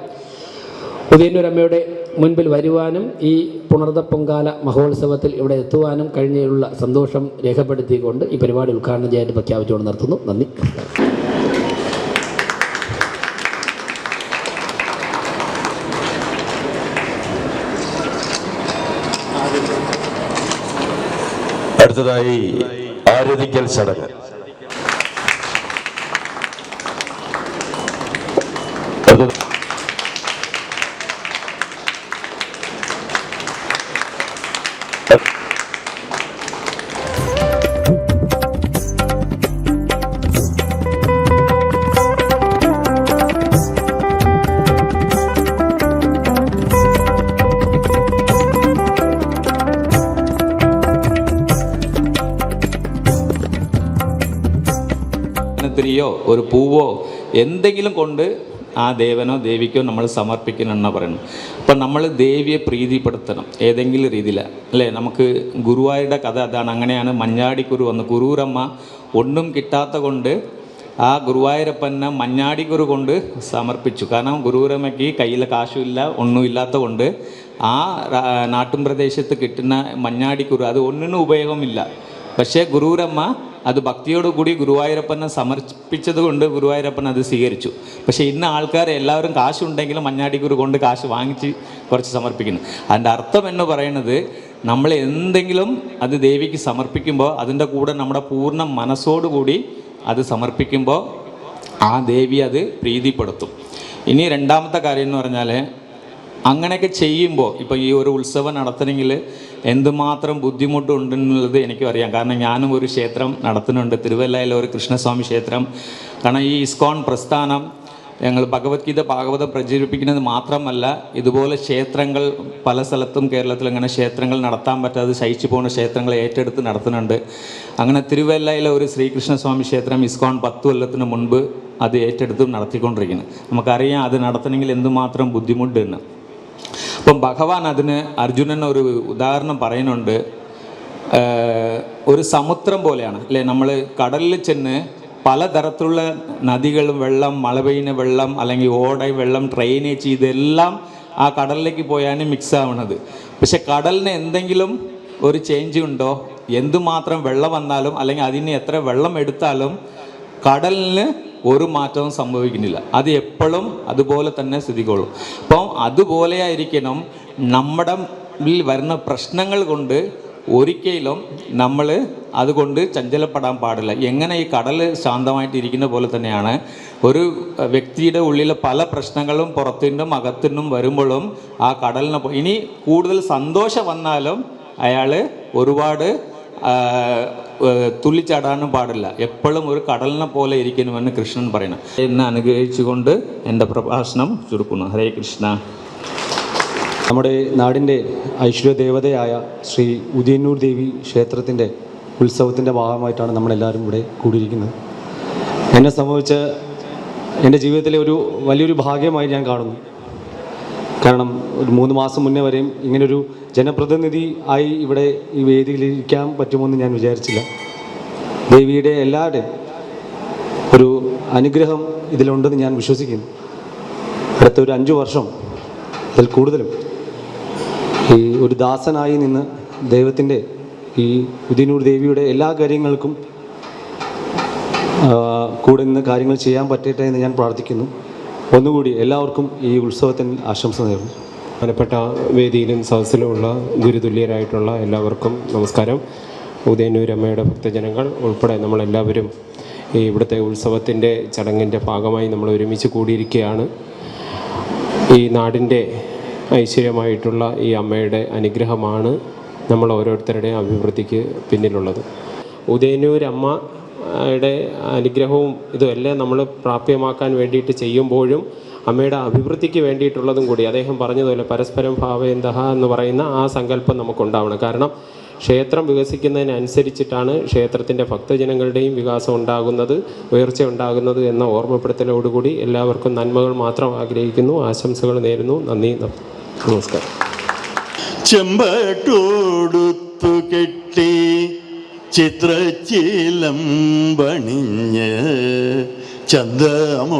ഉദയന്നൂർ അമ്മയുടെ മുൻപിൽ വരുവാനും ഈ പുണർത പൊങ്കാല മഹോത്സവത്തിൽ ഇവിടെ എത്തുവാനും കഴിഞ്ഞുള്ള സന്തോഷം രേഖപ്പെടുത്തിക്കൊണ്ട് ഈ പരിപാടി ഉദ്ഘാടനം ചെയ്യാനായിട്ട് പ്രഖ്യാപിച്ചുകൊണ്ട് നിർത്തുന്നു. നന്ദി. അടുത്തതായി ആരതിക്കൽ ചടങ്ങ്. തിരിയോ ഒരു പൂവോ എന്തെങ്കിലും കൊണ്ട് ആ ദേവനോ ദേവിക്കോ നമ്മൾ സമർപ്പിക്കണമെന്നാണ് പറയുന്നത്. അപ്പം നമ്മൾ ദേവിയെ പ്രീതിപ്പെടുത്തണം ഏതെങ്കിലും രീതിയിൽ, അല്ലേ? നമുക്ക് ഗുരുവായൂരുടെ കഥ അതാണ്. അങ്ങനെയാണ് മഞ്ഞാടിക്കുരു വന്ന് ഗുരുരമ്മ ഒന്നും കിട്ടാത്ത കൊണ്ട് ആ ഗുരുവായൂരപ്പനെ മഞ്ഞാടിക്കുരു കൊണ്ട് സമർപ്പിച്ചു. കാരണം ഗുരുരമ്മയ്ക്ക് കയ്യിൽ കാശുമില്ല, ഒന്നുമില്ലാത്ത കൊണ്ട് ആ നാട്ടും പ്രദേശത്ത് കിട്ടുന്ന മഞ്ഞാടിക്കുരു അത് ഒന്നിനും ഉപയോഗമില്ല. പക്ഷേ ഗുരുരമ്മ അത് ഭക്തിയോടുകൂടി ഗുരുവായൂരപ്പനെ സമർപ്പിച്ചത് കൊണ്ട് ഗുരുവായൂരപ്പൻ അത് സ്വീകരിച്ചു. പക്ഷേ ഇന്ന് ആൾക്കാർ എല്ലാവരും കാശുണ്ടെങ്കിലും മഞ്ഞാടിക്കുരു കൊണ്ട് കാശ് വാങ്ങിച്ച് കുറച്ച് സമർപ്പിക്കുന്നു. അതിൻ്റെ അർത്ഥം എന്ന് പറയുന്നത്, നമ്മൾ എന്തെങ്കിലും അത് ദേവിക്ക് സമർപ്പിക്കുമ്പോൾ അതിൻ്റെ കൂടെ നമ്മുടെ പൂർണ്ണ മനസ്സോടുകൂടി അത് സമർപ്പിക്കുമ്പോൾ ആ ദേവി അത് പ്രീതിപ്പെടുത്തും. ഇനി രണ്ടാമത്തെ കാര്യം എന്ന് പറഞ്ഞാൽ, അങ്ങനെയൊക്കെ ചെയ്യുമ്പോൾ ഇപ്പോൾ ഈ ഒരു ഉത്സവം നടത്തണമെങ്കിൽ എന്തുമാത്രം ബുദ്ധിമുട്ടുണ്ടെന്നുള്ളത് എനിക്കും അറിയാം. കാരണം ഞാനും ഒരു ക്ഷേത്രം നടത്തുന്നുണ്ട്, തിരുവല്ലയിലെ ഒരു കൃഷ്ണസ്വാമി ക്ഷേത്രം. കാരണം ഈ ഇസ്കോൺ പ്രസ്ഥാനം ഞങ്ങൾ ഭഗവത്ഗീത ഭാഗവതം പ്രചരിപ്പിക്കുന്നത് മാത്രമല്ല, ഇതുപോലെ ക്ഷേത്രങ്ങൾ പല സ്ഥലത്തും കേരളത്തിൽ അങ്ങനെ ക്ഷേത്രങ്ങൾ നടത്താൻ പറ്റാതെ ശയിച്ചു പോകുന്ന ക്ഷേത്രങ്ങൾ ഏറ്റെടുത്ത് നടത്തുന്നുണ്ട്. അങ്ങനെ തിരുവല്ലയിലെ ഒരു ശ്രീകൃഷ്ണസ്വാമി ക്ഷേത്രം ഇസ്കോൺ 10 കൊല്ലത്തിന് മുൻപ് അത് ഏറ്റെടുത്ത് നടത്തിക്കൊണ്ടിരിക്കുന്നത്. നമുക്കറിയാം അത് നടത്തണമെങ്കിൽ എന്തുമാത്രം ബുദ്ധിമുട്ടുണ്ട്. അപ്പം ഭഗവാൻ അതിന് അർജുനൻ ഒരു ഉദാഹരണം പറയുന്നുണ്ട്. ഒരു സമുദ്രം പോലെയാണ്, അല്ലേ? നമ്മൾ കടലിൽ ചെന്ന് പലതരത്തിലുള്ള നദികളും വെള്ളം, മഴ പെയ്യുന്ന വെള്ളം, അല്ലെങ്കിൽ ഓട വെള്ളം, ഡ്രെയിനേജ്, ഇതെല്ലാം ആ കടലിലേക്ക് പോയാണ് മിക്സ് ആവുന്നത്. പക്ഷെ കടലിന് എന്തെങ്കിലും ഒരു ചേഞ്ച് ഉണ്ടോ? എന്തുമാത്രം വെള്ളം വന്നാലും അല്ലെങ്കിൽ അതിന് എത്ര വെള്ളം എടുത്താലും കടലിന് ഒരു മാറ്റവും സംഭവിക്കുന്നില്ല. അത് എപ്പോഴും അതുപോലെ തന്നെ സ്ഥിതികൊള്ളും. അപ്പം അതുപോലെയായിരിക്കണം നമ്മുടെ വരുന്ന പ്രശ്നങ്ങൾ കൊണ്ട് ഒരിക്കലും നമ്മൾ അതുകൊണ്ട് ചഞ്ചലപ്പെടാൻ പാടില്ല. എങ്ങനെ ഈ കടൽ ശാന്തമായിട്ടിരിക്കുന്ന പോലെ തന്നെയാണ് ഒരു വ്യക്തിയുടെ ഉള്ളിലെ പല പ്രശ്നങ്ങളും പുറത്തുനിന്നും അകത്തുനിന്നും വരുമ്പോഴും ആ കടലിന് ഇനി കൂടുതൽ സന്തോഷം വന്നാലും അയാൾ ഒരുപാട് തുള്ളിച്ചാടാനും പാടില്ല. എപ്പോഴും ഒരു കടലിനെ പോലെ ഇരിക്കണമെന്ന് കൃഷ്ണൻ പറയണം. എന്നെ അനുഗ്രഹിച്ചുകൊണ്ട് എൻ്റെ പ്രഭാഷണം ചുരുക്കുന്നു. ഹരേ കൃഷ്ണ. നമ്മുടെ നാടിൻ്റെ ഐശ്വര്യദേവതയായ ശ്രീ ഉദയന്നൂർ ദേവി ക്ഷേത്രത്തിൻ്റെ ഉത്സവത്തിൻ്റെ ഭാഗമായിട്ടാണ് നമ്മളെല്ലാവരും ഇവിടെ കൂടിയിരിക്കുന്നത്. എന്നെ സംബന്ധിച്ച് എൻ്റെ ജീവിതത്തിലെ ഒരു വലിയൊരു ഭാഗ്യമായി ഞാൻ കാണുന്നു. കാരണം ഒരു 3 മാസം മുന്നേ വരെയും ഇങ്ങനൊരു ജനപ്രതിനിധി ആയി ഇവിടെ ഈ വേദിയിൽ ഇരിക്കാൻ പറ്റുമെന്ന് ഞാൻ വിചാരിച്ചില്ല. ദേവിയുടെ എല്ലാവരുടെയും ഒരു അനുഗ്രഹം ഇതിലുണ്ടെന്ന് ഞാൻ വിശ്വസിക്കുന്നു. അടുത്ത ഒരു 5 വർഷം അതിൽ കൂടുതലും ഈ ഒരു ദാസനായി നിന്ന് ദൈവത്തിൻ്റെ ഈ ഉദിയന്നൂർ ദേവിയുടെ എല്ലാ കാര്യങ്ങൾക്കും കൂടെ നിന്ന് കാര്യങ്ങൾ ചെയ്യാൻ പറ്റട്ടെ എന്ന് ഞാൻ പ്രാർത്ഥിക്കുന്നു. ഒന്നുകൂടി എല്ലാവർക്കും ഈ ഉത്സവത്തിന് ആശംസ നേരുന്നു. ബഹുമാനപ്പെട്ട വേദിയിലും സദസ്സിലുമുള്ള ഗുരുതുല്യരായിട്ടുള്ള എല്ലാവർക്കും നമസ്കാരം. ഉദയന്നൂർ അമ്മയുടെ ഭക്തജനങ്ങൾ ഉൾപ്പെടെ നമ്മളെല്ലാവരും ഈ ഇവിടുത്തെ ഉത്സവത്തിൻ്റെ ചടങ്ങിൻ്റെ ഭാഗമായി നമ്മൾ ഒരുമിച്ച് കൂടിയിരിക്കുകയാണ്. ഈ നാടിൻ്റെ ഐശ്വര്യമായിട്ടുള്ള ഈ അമ്മയുടെ അനുഗ്രഹമാണ് നമ്മൾ ഓരോരുത്തരുടെയും അഭിവൃദ്ധിക്ക് പിന്നിലുള്ളത്. ഉദയന്നൂർ അമ്മയുടെ അനുഗ്രഹവും ഇതുമെല്ലാം നമ്മൾ പ്രാപ്യമാക്കാൻ വേണ്ടിയിട്ട് ചെയ്യുമ്പോഴും അമ്മയുടെ അഭിവൃദ്ധിക്ക് വേണ്ടിയിട്ടുള്ളതും കൂടി അദ്ദേഹം പറഞ്ഞതുപോലെ പരസ്പരം ഭാവേന്തഹ എന്ന് പറയുന്ന ആ സങ്കല്പം നമുക്കുണ്ടാവണം. കാരണം ക്ഷേത്രം വികസിക്കുന്നതിനനുസരിച്ചിട്ടാണ് ക്ഷേത്രത്തിൻ്റെ ഭക്തജനങ്ങളുടെയും വികാസം ഉണ്ടാകുന്നത്, ഉയർച്ച ഉണ്ടാകുന്നത് എന്ന ഓർമ്മപ്പെടുത്തലോടുകൂടി എല്ലാവർക്കും നന്മകൾ മാത്രം ആഗ്രഹിക്കുന്നു, ആശംസകൾ നേരുന്നു. നന്ദി, നമസ്കാരം. ചെമ്പട്ടോടുത്തു കെട്ടി ചിത്രച്ചിലമ്പണിഞ്ഞ് ചന്ദമോടെന്നുടയ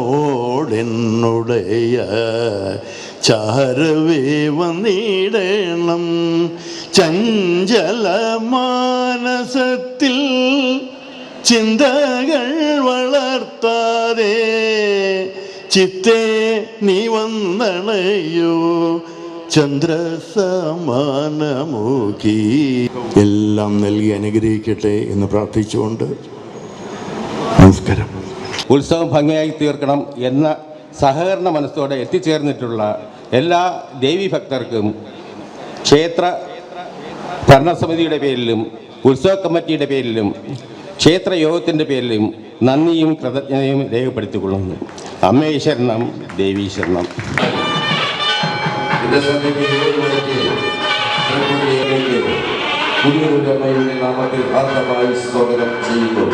ചാരവേ വന്നിടണം. ചഞ്ചല മാനസത്തിൽ ചിന്തകൾ വളർത്താതെ ചിത്തേ നീ വന്നണയോ ചന്ദ്രസമാനമുഖി. എല്ലാം നൽകി അനുഗ്രഹിക്കട്ടെ എന്ന് പ്രാർത്ഥിച്ചുകൊണ്ട് നമസ്കാരം. ഉത്സവം ഭംഗിയായി തീർക്കണം എന്ന സഹകരണ മനസ്സോടെ എത്തിച്ചേർന്നിട്ടുള്ള എല്ലാ ദേവീഭക്തർക്കും ക്ഷേത്ര ഭരണസമിതിയുടെ പേരിലും ഉത്സവ കമ്മിറ്റിയുടെ പേരിലും ക്ഷേത്ര യോഗത്തിൻ്റെ പേരിലും നന്ദിയും കൃതജ്ഞതയും രേഖപ്പെടുത്തിക്കൊള്ളുന്നു. അമ്മേ ശരണം, ദേവീ ശരണം. ഉദയന്നൂരമ്മയുടെ നാമത്തിൽ ആദ്യമായി സ്വാഗതം ചെയ്യുന്നു.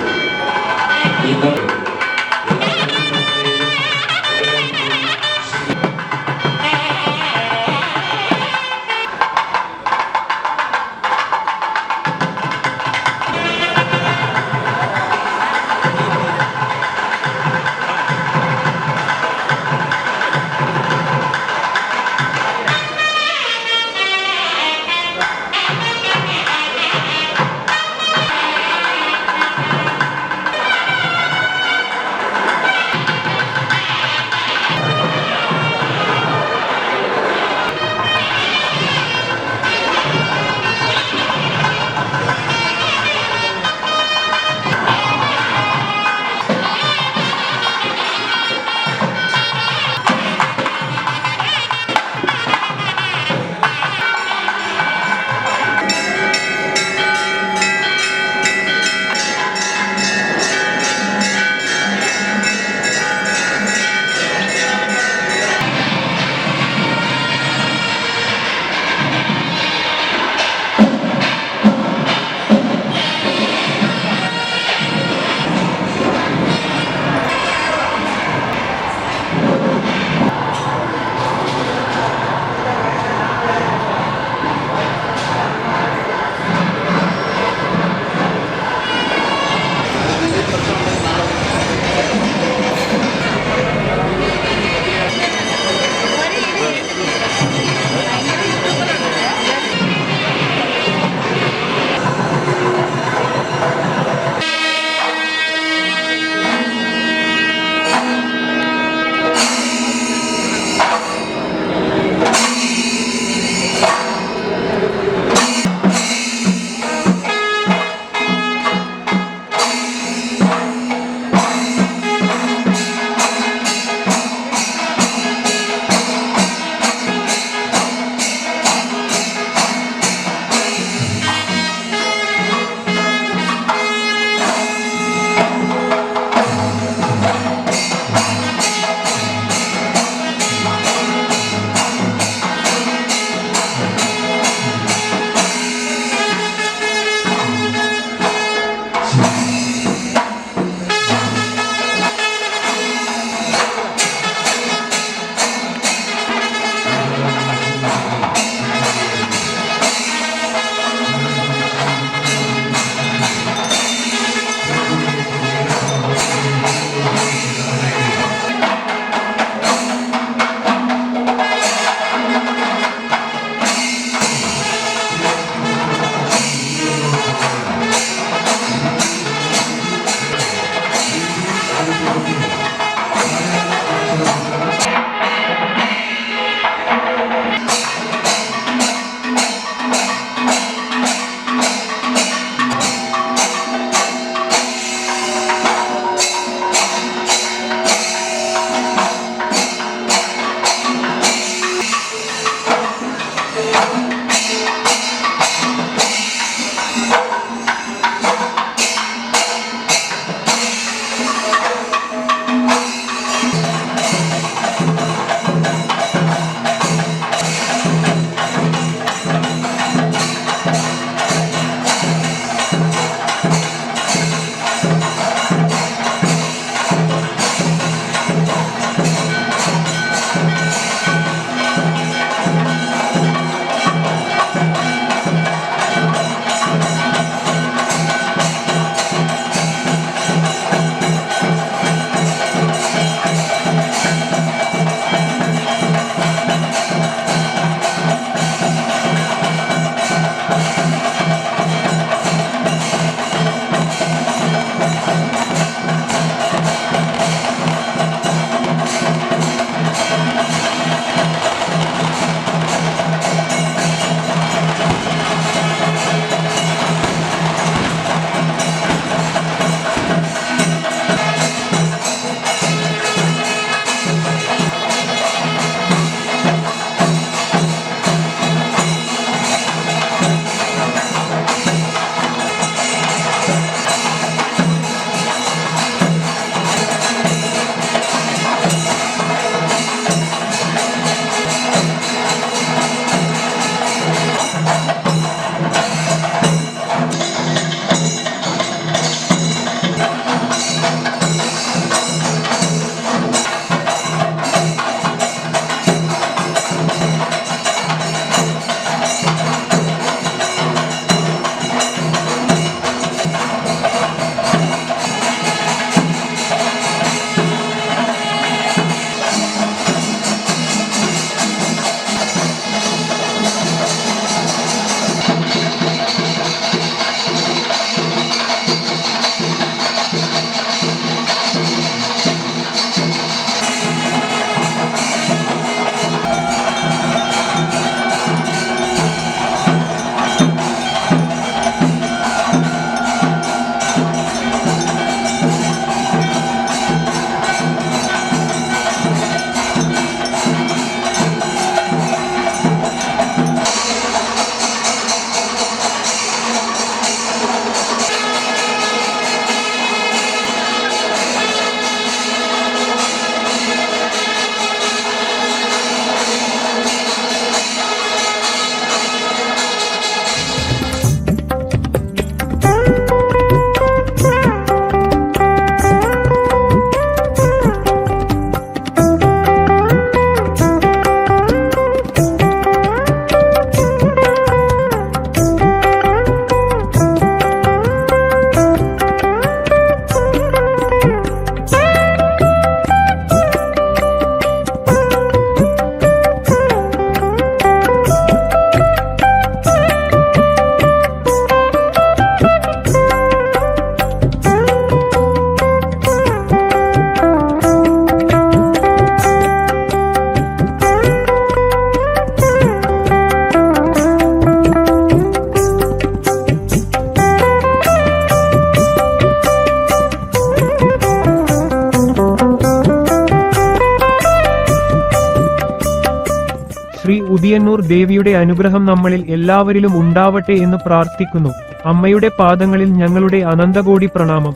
ഉദിയന്നൂർ ദേവിയുടെ അനുഗ്രഹം നമ്മളിൽ എല്ലാവരിലും ഉണ്ടാവട്ടെ എന്ന് പ്രാർത്ഥിക്കുന്നു. അമ്മയുടെ പാദങ്ങളിൽ ഞങ്ങളുടെ അനന്തകോടി പ്രണാമം.